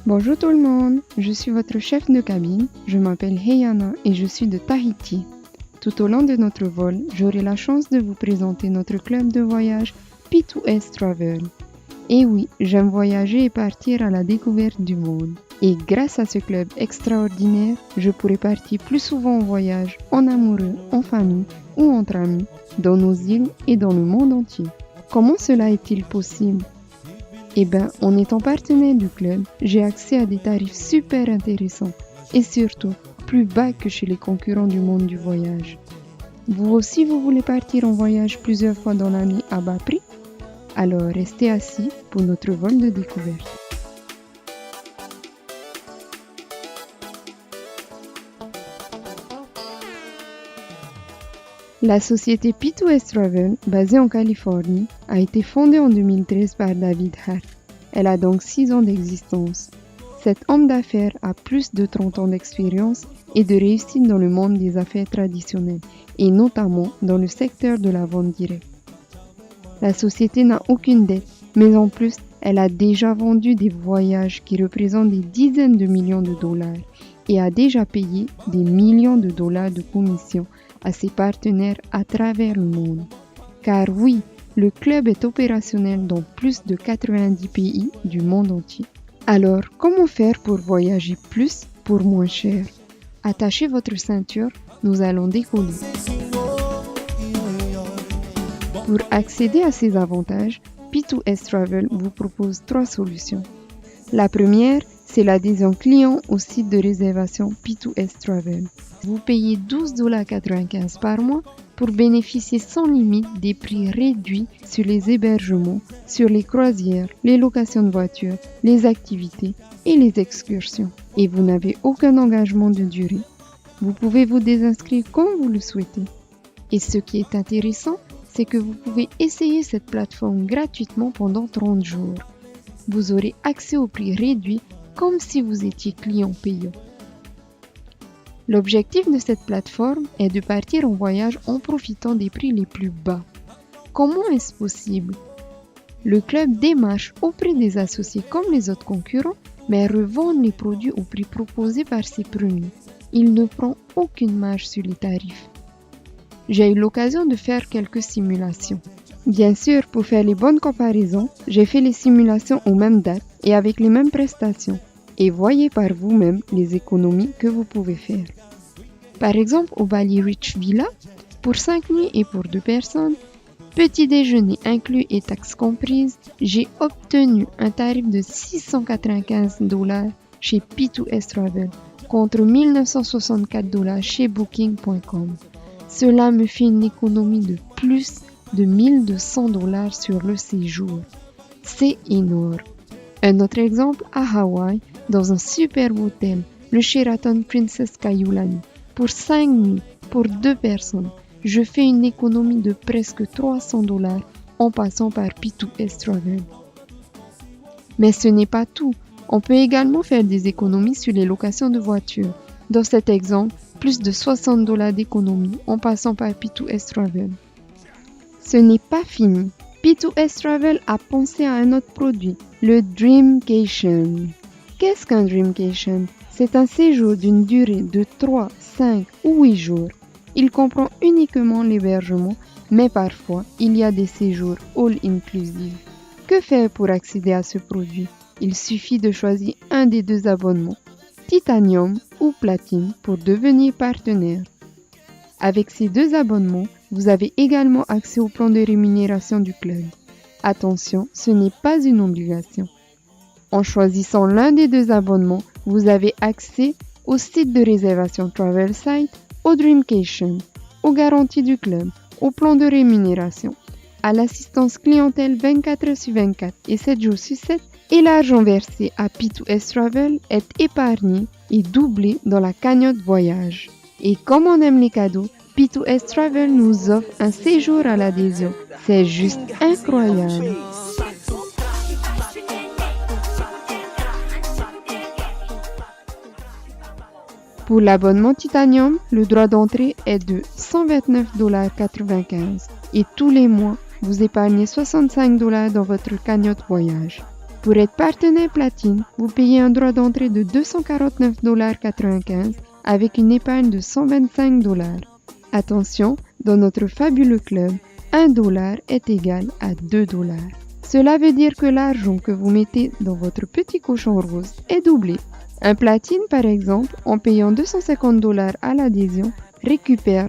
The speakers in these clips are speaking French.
Bonjour tout le monde, je suis votre chef de cabine, je m'appelle Heyana et je suis de Tahiti. Tout au long de notre vol, j'aurai la chance de vous présenter notre club de voyage P2S Travel. Et oui, j'aime voyager et partir à la découverte du monde. Et grâce à ce club extraordinaire, je pourrai partir plus souvent en voyage, en amoureux, en famille ou entre amis, dans nos îles et dans le monde entier. Comment cela est-il possible ? Eh bien, en étant partenaire du club, j'ai accès à des tarifs super intéressants et surtout plus bas que chez les concurrents du monde du voyage. Vous aussi, vous voulez partir en voyage plusieurs fois dans l'année à bas prix ? Alors restez assis pour notre vol de découverte. La société P2S Travel, basée en Californie, a été fondée en 2013 par David Hart. Elle a donc 6 ans d'existence. Cet homme d'affaires a plus de 30 ans d'expérience et de réussite dans le monde des affaires traditionnelles, et notamment dans le secteur de la vente directe. La société n'a aucune dette, mais en plus, elle a déjà vendu des voyages qui représentent des dizaines de millions de dollars et a déjà payé des millions de dollars de commissions à ses partenaires à travers le monde. Car oui, le club est opérationnel dans plus de 90 pays du monde entier. Alors, comment faire pour voyager plus pour moins cher ? Attachez votre ceinture, nous allons décoller. Pour accéder à ces avantages, P2S Travel vous propose 3 solutions. La première, c'est l'adhésion client au site de réservation P2S Travel. Vous payez $12,95 par mois pour bénéficier sans limite des prix réduits sur les hébergements, sur les croisières, les locations de voitures, les activités et les excursions. Et vous n'avez aucun engagement de durée. Vous pouvez vous désinscrire quand vous le souhaitez. Et ce qui est intéressant, c'est que vous pouvez essayer cette plateforme gratuitement pendant 30 jours. Vous aurez accès au prix réduit comme si vous étiez client payant. L'objectif de cette plateforme est de partir en voyage en profitant des prix les plus bas. Comment est-ce possible ? Le club démarche auprès des associés comme les autres concurrents, mais revend les produits au prix proposé par ses premiers. Il ne prend aucune marge sur les tarifs. J'ai eu l'occasion de faire quelques simulations. Bien sûr, pour faire les bonnes comparaisons, j'ai fait les simulations aux mêmes dates et avec les mêmes prestations. Et voyez par vous-même les économies que vous pouvez faire. Par exemple, au Bali Rich Villa, pour 5 nuits et pour 2 personnes, petit déjeuner inclus et taxes comprises, j'ai obtenu un tarif de $695 chez P2S Travel contre $1964 chez Booking.com. Cela me fait une économie de plus de $1,200 sur le séjour. C'est énorme. Un autre exemple à Hawaï, dans un superbe hôtel, le Sheraton Princess Kaiulani, pour 5 nuits, pour 2 personnes, je fais une économie de presque $300 en passant par P2S Travel. Mais ce n'est pas tout. On peut également faire des économies sur les locations de voitures. Dans cet exemple, plus de $60 d'économie en passant par P2S Travel. Ce n'est pas fini. P2S Travel a pensé à un autre produit, le Dreamcation. Qu'est-ce qu'un Dreamcation ? C'est un séjour d'une durée de 3, 5 ou 8 jours. Il comprend uniquement l'hébergement, mais parfois, il y a des séjours all-inclusive. Que faire pour accéder à ce produit ? Il suffit de choisir un des 2 abonnements, Titanium ou Platine, pour devenir partenaire. Avec ces 2 abonnements, vous avez également accès au plan de rémunération du club. Attention, ce n'est pas une obligation. En choisissant l'un des 2 abonnements, vous avez accès au site de réservation Travel-Site, au Dreamcation, aux garanties du club, au plan de rémunération, à l'assistance clientèle 24h/24 et 7 jours sur 7, et l'argent versé à P2S Travel est épargné et doublé dans la cagnotte voyage. Et comme on aime les cadeaux, P2S Travel nous offre un séjour à l'adhésion. C'est juste incroyable. Pour l'abonnement Titanium, le droit d'entrée est de $129,95 et tous les mois, vous épargnez $65 dans votre cagnotte voyage. Pour être partenaire platine, vous payez un droit d'entrée de $249,95 avec une épargne de $125. Attention, dans notre fabuleux club, $1 est égal à $2. Cela veut dire que l'argent que vous mettez dans votre petit cochon rose est doublé. Un platine, par exemple, en payant $250 à l'adhésion, récupère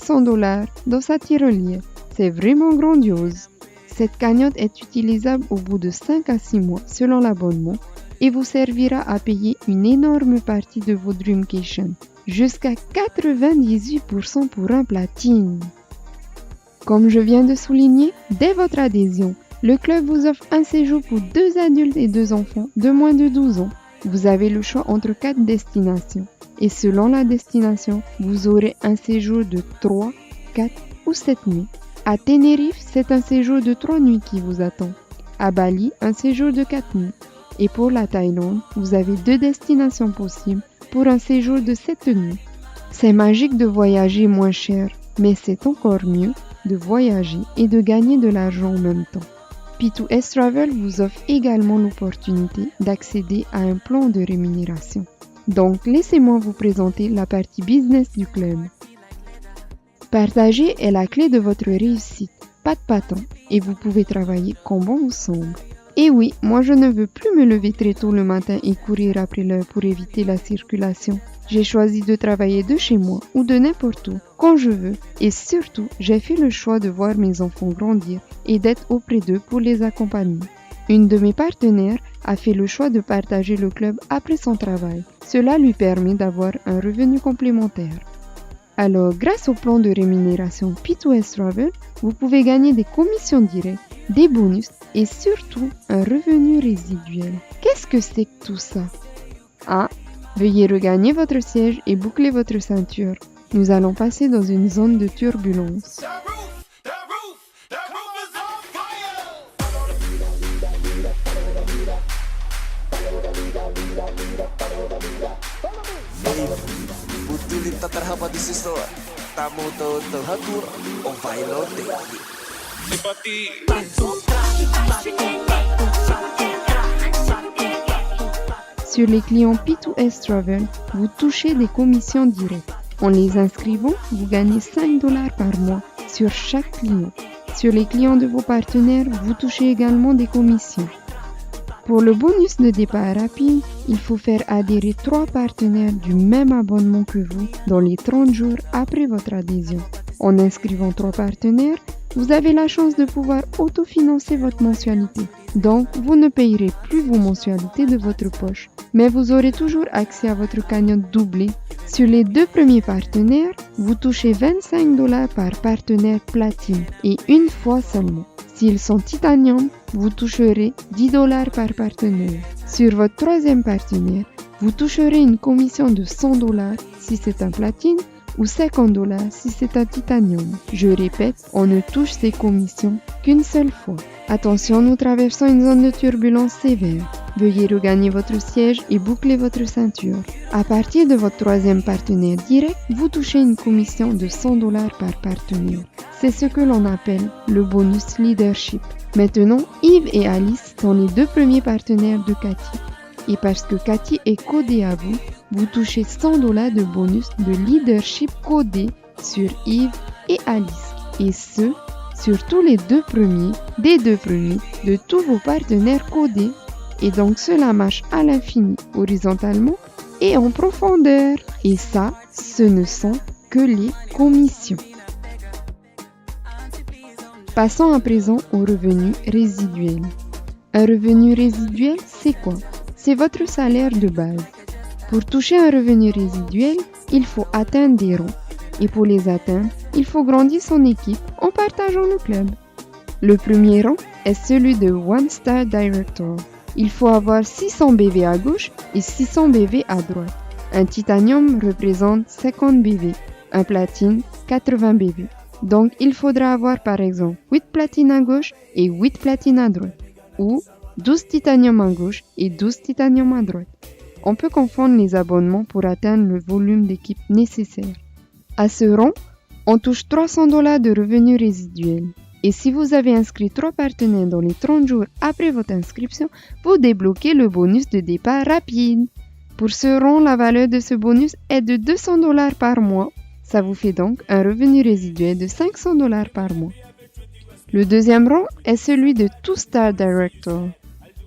$500 dans sa tirelire. C'est vraiment grandiose. Cette cagnotte est utilisable au bout de 5 à 6 mois selon l'abonnement et vous servira à payer une énorme partie de vos Dreamcation, jusqu'à 98% pour un platine. Comme je viens de souligner, dès votre adhésion, le club vous offre un séjour pour 2 adultes et 2 enfants de moins de 12 ans. Vous avez le choix entre 4 destinations et selon la destination, vous aurez un séjour de 3, 4 ou 7 nuits. À Tenerife, c'est un séjour de 3 nuits qui vous attend. À Bali, un séjour de 4 nuits. Et pour la Thaïlande, vous avez 2 destinations possibles pour un séjour de 7 nuits. C'est magique de voyager moins cher, mais c'est encore mieux de voyager et de gagner de l'argent en même temps. P2S Travel vous offre également l'opportunité d'accéder à un plan de rémunération. Donc, laissez-moi vous présenter la partie business du club. Partager est la clé de votre réussite, pas de patron, et vous pouvez travailler comme bon vous semble. Et oui, moi je ne veux plus me lever très tôt le matin et courir après l'heure pour éviter la circulation. J'ai choisi de travailler de chez moi ou de n'importe où, quand je veux, et surtout, j'ai fait le choix de voir mes enfants grandir et d'être auprès d'eux pour les accompagner. Une de mes partenaires a fait le choix de partager le club après son travail. Cela lui permet d'avoir un revenu complémentaire. Alors, grâce au plan de rémunération P2S Travel, vous pouvez gagner des commissions directes, des bonus et surtout un revenu résiduel. Qu'est-ce que c'est que tout ça? Ah, veuillez regagner votre siège et boucler votre ceinture. Nous allons passer dans une zone de turbulence. Tak terhambat di situ tamu terhatur overload seperti Sur les clients P2S Travel, vous touchez des commissions directes. En les inscrivant, vous gagnez $5 par mois sur chaque client. Sur les clients de vos partenaires, vous touchez également des commissions. Pour le bonus de départ rapide, il faut faire adhérer 3 partenaires du même abonnement que vous dans les 30 jours après votre adhésion. En inscrivant 3 partenaires, vous avez la chance de pouvoir autofinancer votre mensualité. Donc, vous ne payerez plus vos mensualités de votre poche, mais vous aurez toujours accès à votre cagnotte doublée. Sur les 2 premiers partenaires, vous touchez $25 par partenaire platine et une fois seulement. S'ils sont titanium, vous toucherez $10 par partenaire. Sur votre 3e partenaire, vous toucherez une commission de $100 si c'est un platine ou $50 si c'est un titanium. Je répète, on ne touche ces commissions qu'une seule fois. Attention, nous traversons une zone de turbulence sévère. Veuillez regagner votre siège et boucler votre ceinture. À partir de votre 3e partenaire direct, vous touchez une commission de $100 par partenaire. C'est ce que l'on appelle le bonus leadership. Maintenant, Yves et Alice sont les 2 premiers partenaires de Cathy. Et parce que Cathy est codée à vous, vous touchez $100 de bonus de leadership codé sur Yves et Alice. Et ce, sur tous les 2 premiers, des 2 premiers de tous vos partenaires codés. Et donc cela marche à l'infini, horizontalement et en profondeur. Et ça, ce ne sont que les commissions. Passons à présent au revenu résiduel. Un revenu résiduel, c'est quoi? C'est votre salaire de base. Pour toucher un revenu résiduel, il faut atteindre des rangs. Et pour les atteindre, il faut grandir son équipe en partageant le club. Le premier rang est celui de One Star Director. Il faut avoir 600 BV à gauche et 600 BV à droite. Un titanium représente 50 BV, un platine 80 BV. Donc il faudra avoir par exemple 8 platines à gauche et 8 platines à droite, ou 12 titanium à gauche et 12 titanium à droite. On peut confondre les abonnements pour atteindre le volume d'équipe nécessaire. À ce rang, on touche $300 de revenus résiduels. Et si vous avez inscrit 3 partenaires dans les 30 jours après votre inscription, vous débloquez le bonus de départ rapide. Pour ce rang, la valeur de ce bonus est de $200 par mois. Ça vous fait donc un revenu résiduel de $500 par mois. Le deuxième rang est celui de 2-Star Director.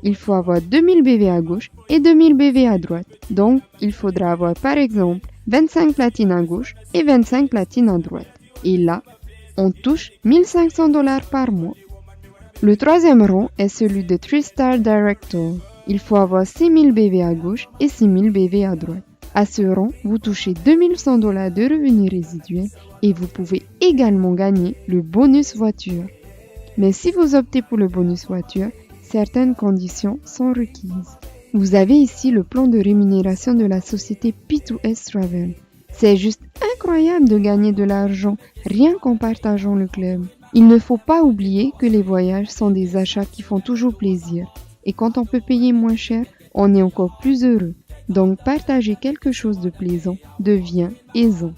Il faut avoir 2000 BV à gauche et 2000 BV à droite. Donc, il faudra avoir par exemple 25 platines à gauche et 25 platines à droite. Et là, on touche $1500 par mois. Le troisième rang est celui de 3-Star Director. Il faut avoir 6000 BV à gauche et 6000 BV à droite. À ce rang, vous touchez $2100 de revenus résiduels et vous pouvez également gagner le bonus voiture. Mais si vous optez pour le bonus voiture, certaines conditions sont requises. Vous avez ici le plan de rémunération de la société P2S Travel. C'est juste incroyable de gagner de l'argent rien qu'en partageant le club. Il ne faut pas oublier que les voyages sont des achats qui font toujours plaisir. Et quand on peut payer moins cher, on est encore plus heureux. Donc partager quelque chose de plaisant devient aisant.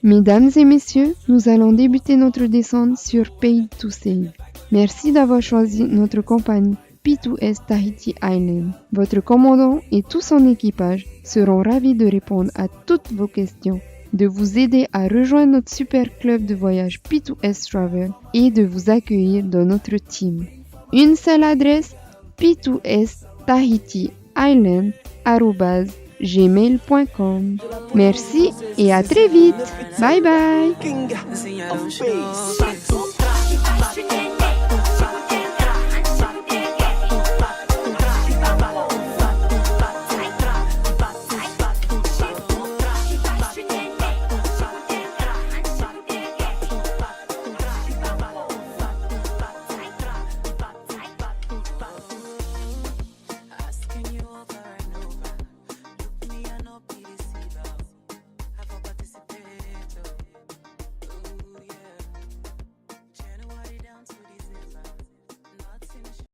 Mesdames et messieurs, nous allons débuter notre descente sur Paid to Save. Merci d'avoir choisi notre compagnie P2S Tahiti Island. Votre commandant et tout son équipage seront ravis de répondre à toutes vos questions, de vous aider à rejoindre notre super club de voyage P2S Travel et de vous accueillir dans notre team. Une seule adresse, p2stahitiisland@gmail.com. Merci et à très vite. Bye bye.